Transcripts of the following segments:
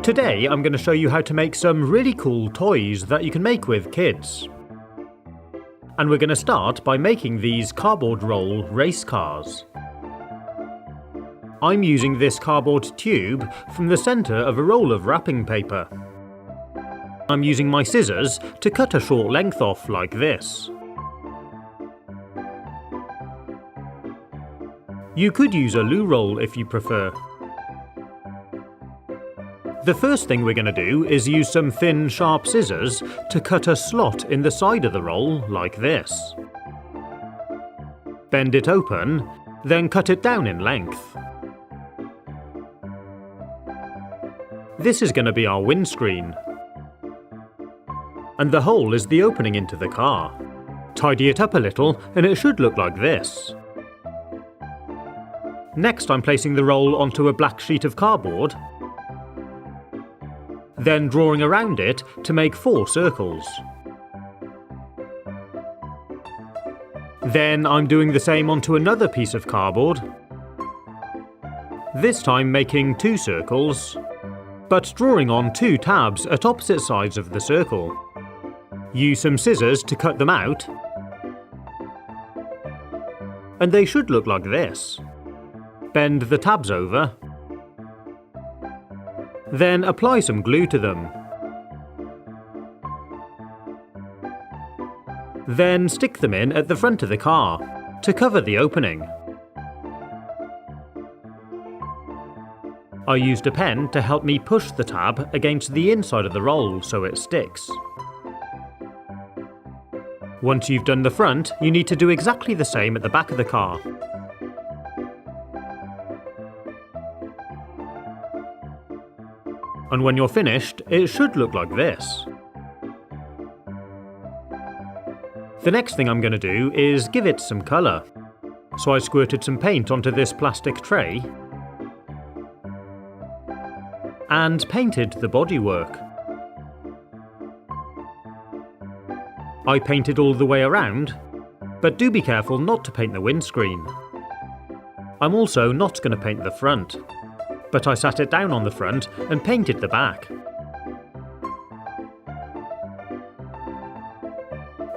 Today I'm going to show you how to make some really cool toys that you can make with kids. And we're going to start by making these cardboard roll race cars. I'm using this cardboard tube from the centre of a roll of wrapping paper. I'm using my scissors to cut a short length off like this. You could use a loo roll if you prefer. The first thing we're going to do is use some thin, sharp scissors to cut a slot in the side of the roll like this. Bend it open, then cut it down in length. This is going to be our windscreen. And the hole is the opening into the car. Tidy it up a little and it should look like this. Next I'm placing the roll onto a black sheet of cardboard, then drawing around it to make 4 circles. Then I'm doing the same onto another piece of cardboard, this time making 2 circles, but drawing on 2 tabs at opposite sides of the circle. Use some scissors to cut them out, and they should look like this. Bend the tabs over, then apply some glue to them. Then stick them in at the front of the car to cover the opening. I used a pen to help me push the tab against the inside of the roll so it sticks. Once you've done the front, you need to do exactly the same at the back of the car. And when you're finished, it should look like this. The next thing I'm going to do is give it some colour. So I squirted some paint onto this plastic tray and painted the bodywork. I painted all the way around, but do be careful not to paint the windscreen. I'm also not going to paint the front, but I sat it down on the front and painted the back.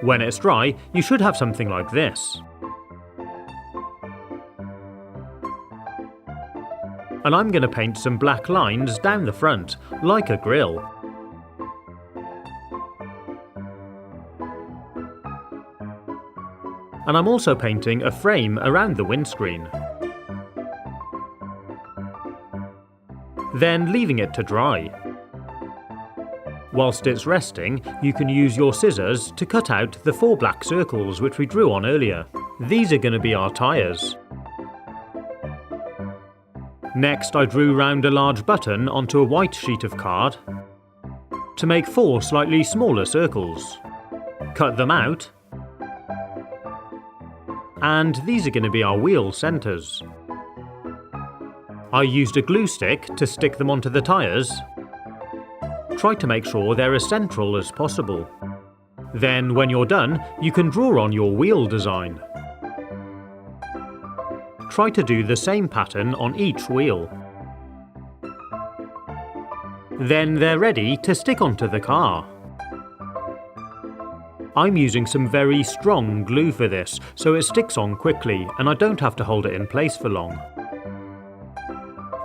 When it's dry, you should have something like this. And I'm going to paint some black lines down the front, like a grill. And I'm also painting a frame around the windscreen. Then leaving it to dry. Whilst it's resting, you can use your scissors to cut out the 4 black circles which we drew on earlier. These are going to be our tyres. Next I drew round a large button onto a white sheet of card to make 4 slightly smaller circles. Cut them out, and these are going to be our wheel centres. I used a glue stick to stick them onto the tyres. Try to make sure they're as central as possible. Then when you're done, you can draw on your wheel design. Try to do the same pattern on each wheel. Then they're ready to stick onto the car. I'm using some very strong glue for this, so it sticks on quickly and I don't have to hold it in place for long.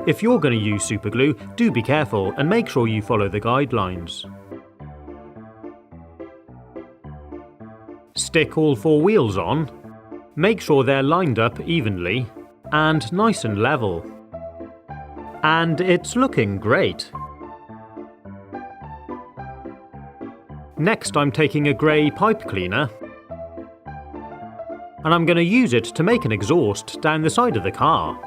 If you're going to use superglue, do be careful and make sure you follow the guidelines. Stick all 4 wheels on, make sure they're lined up evenly and nice and level. And it's looking great. Next I'm taking a grey pipe cleaner and I'm going to use it to make an exhaust down the side of the car.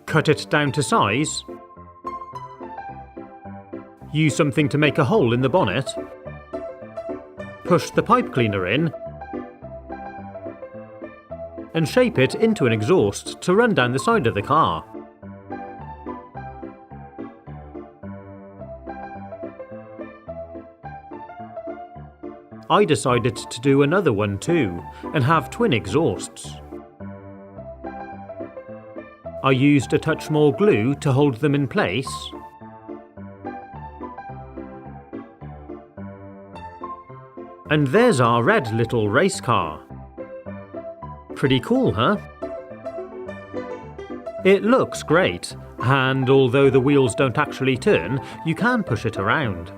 Cut it down to size. Use something to make a hole in the bonnet. Push the pipe cleaner in and shape it into an exhaust to run down the side of the car. I decided to do another one too and have twin exhausts. I used a touch more glue to hold them in place And there's our red little race car. Pretty cool, huh? It looks great, and although the wheels don't actually turn, you can push it around.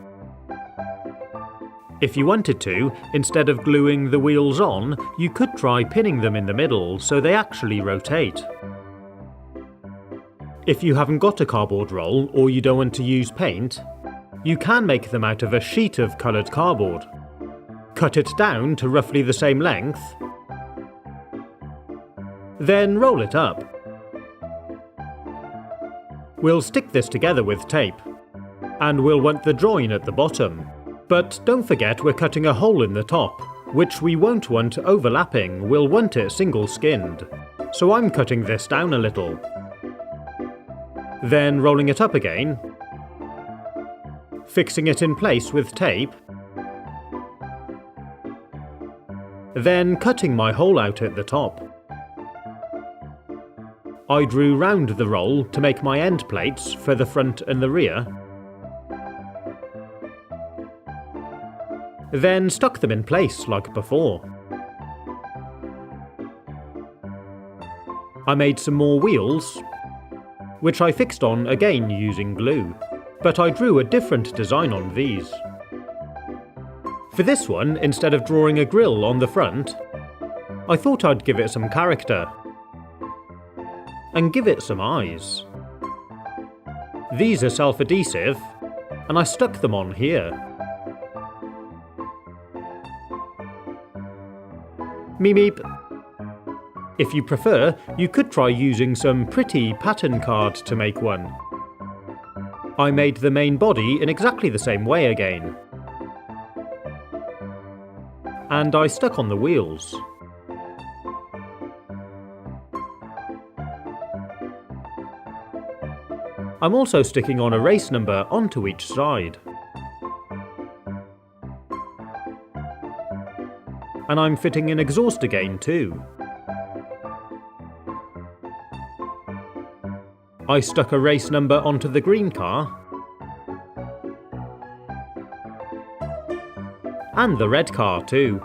If you wanted to, instead of gluing the wheels on, you could try pinning them in the middle so they actually rotate. If you haven't got a cardboard roll or you don't want to use paint, you can make them out of a sheet of coloured cardboard. Cut it down to roughly the same length, then roll it up. We'll stick this together with tape, and we'll want the join at the bottom. But don't forget we're cutting a hole in the top, which we won't want overlapping, we'll want it single-skinned. So I'm cutting this down a little. Then rolling it up again, fixing it in place with tape, then cutting my hole out at the top. I drew round the roll to make my end plates for the front and the rear, then stuck them in place like before. I made some more wheels, which I fixed on again using glue, but I drew a different design on these. For this one, instead of drawing a grille on the front, I thought I'd give it some character and give it some eyes. These are self-adhesive, and I stuck them on here. Meep meep. If you prefer, you could try using some pretty pattern card to make one. I made the main body in exactly the same way again. And I stuck on the wheels. I'm also sticking on a race number onto each side. And I'm fitting an exhaust again too. I stuck a race number onto the green car and the red car too.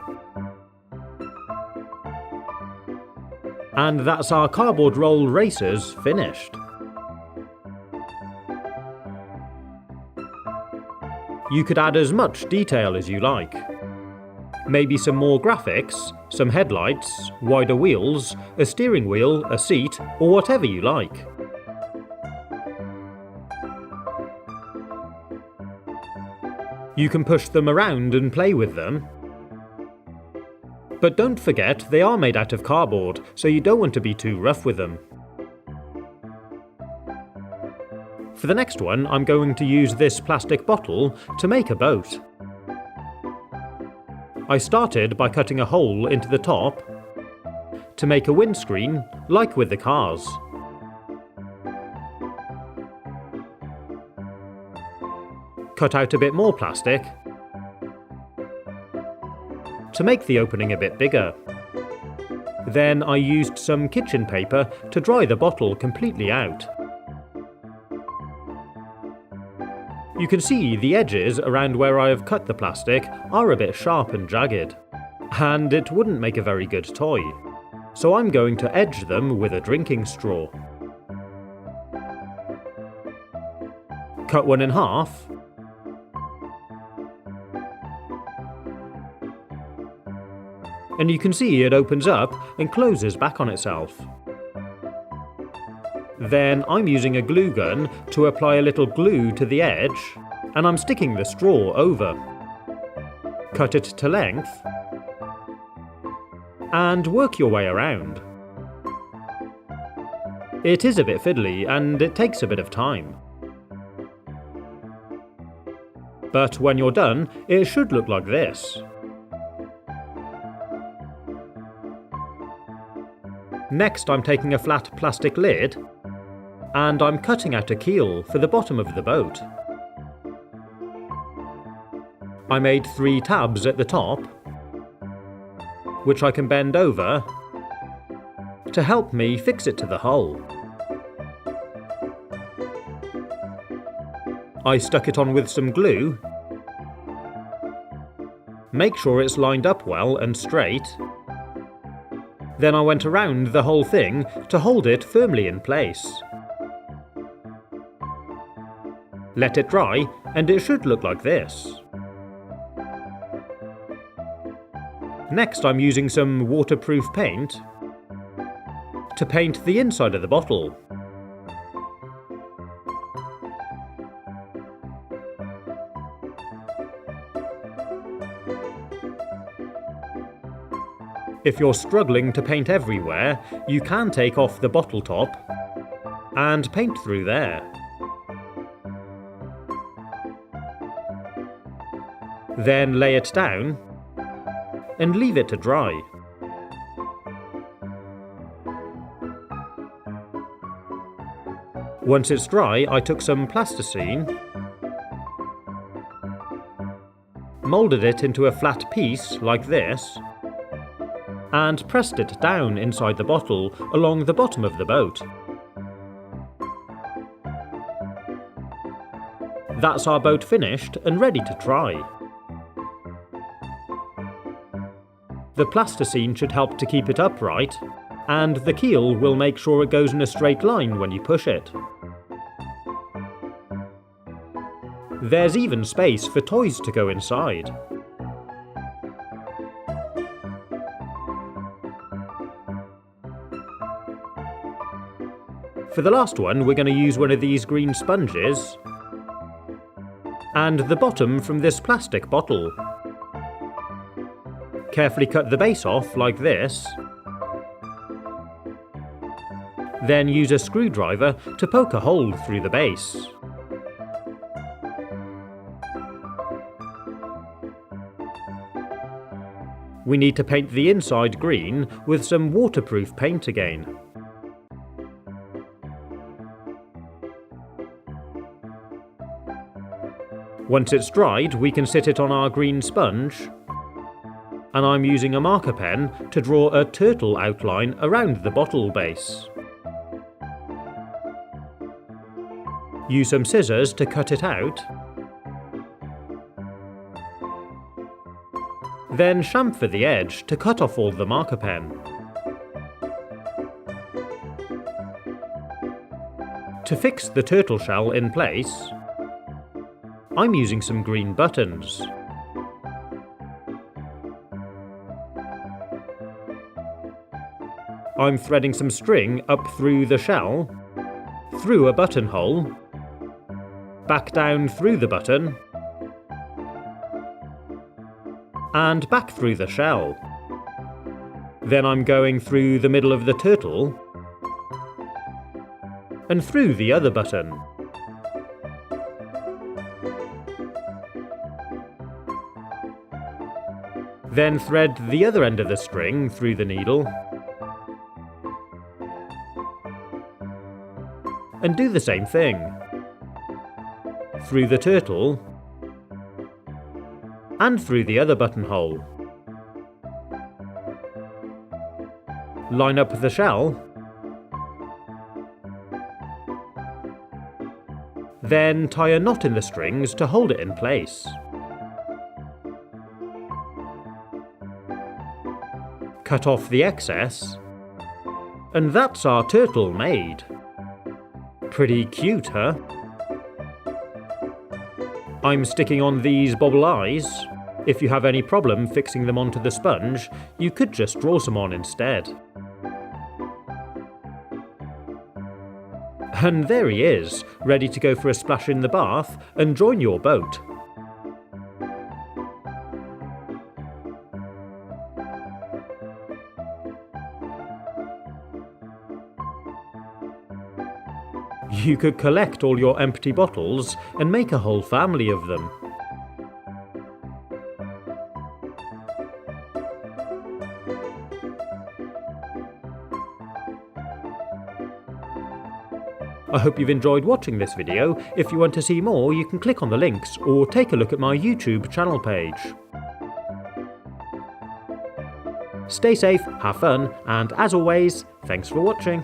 And that's our cardboard roll racers finished. You could add as much detail as you like. Maybe some more graphics, some headlights, wider wheels, a steering wheel, a seat, or whatever you like. You can push them around and play with them. But don't forget they are made out of cardboard, so you don't want to be too rough with them. For the next one, I'm going to use this plastic bottle to make a boat. I started by cutting a hole into the top to make a windscreen, like with the cars. Cut out a bit more plastic to make the opening a bit bigger. Then I used some kitchen paper to dry the bottle completely out. You can see the edges around where I have cut the plastic are a bit sharp and jagged, and it wouldn't make a very good toy, so I'm going to edge them with a drinking straw. Cut one in half, and you can see it opens up and closes back on itself. Then I'm using a glue gun to apply a little glue to the edge, and I'm sticking the straw over. Cut it to length, and work your way around. It is a bit fiddly, and it takes a bit of time. But when you're done, it should look like this. Next, I'm taking a flat plastic lid, and I'm cutting out a keel for the bottom of the boat. I made 3 tabs at the top, which I can bend over to help me fix it to the hull. I stuck it on with some glue, Make sure it's lined up well and straight. Then I went around the whole thing to hold it firmly in place. Let it dry, and it should look like this. Next, I'm using some waterproof paint to paint the inside of the bottle. If you're struggling to paint everywhere, you can take off the bottle top and paint through there. Then lay it down and leave it to dry. Once it's dry, I took some plasticine, moulded it into a flat piece like this, and pressed it down inside the bottle along the bottom of the boat. That's our boat finished and ready to try. The plasticine should help to keep it upright, and the keel will make sure it goes in a straight line when you push it. There's even space for toys to go inside. For the last one, we're going to use one of these green sponges and the bottom from this plastic bottle. Carefully cut the base off like this. Then use a screwdriver to poke a hole through the base. We need to paint the inside green with some waterproof paint again. Once it's dried, we can sit it on our green sponge, and I'm using a marker pen to draw a turtle outline around the bottle base. Use some scissors to cut it out, then chamfer the edge to cut off all the marker pen. To fix the turtle shell in place, I'm using some green buttons. I'm threading some string up through the shell, through a buttonhole, back down through the button, and back through the shell. Then I'm going through the middle of the turtle and through the other button. Then thread the other end of the string through the needle and do the same thing. Through the turtle and through the other buttonhole. Line up the shell, then tie a knot in the strings to hold it in place. Cut off the excess, and that's our turtle made. Pretty cute, huh? I'm sticking on these bobble eyes. If you have any problem fixing them onto the sponge, you could just draw some on instead. And there he is, ready to go for a splash in the bath and join your boat. You could collect all your empty bottles and make a whole family of them. I hope you've enjoyed watching this video. If you want to see more, you can click on the links or take a look at my YouTube channel page. Stay safe, have fun, and as always, thanks for watching.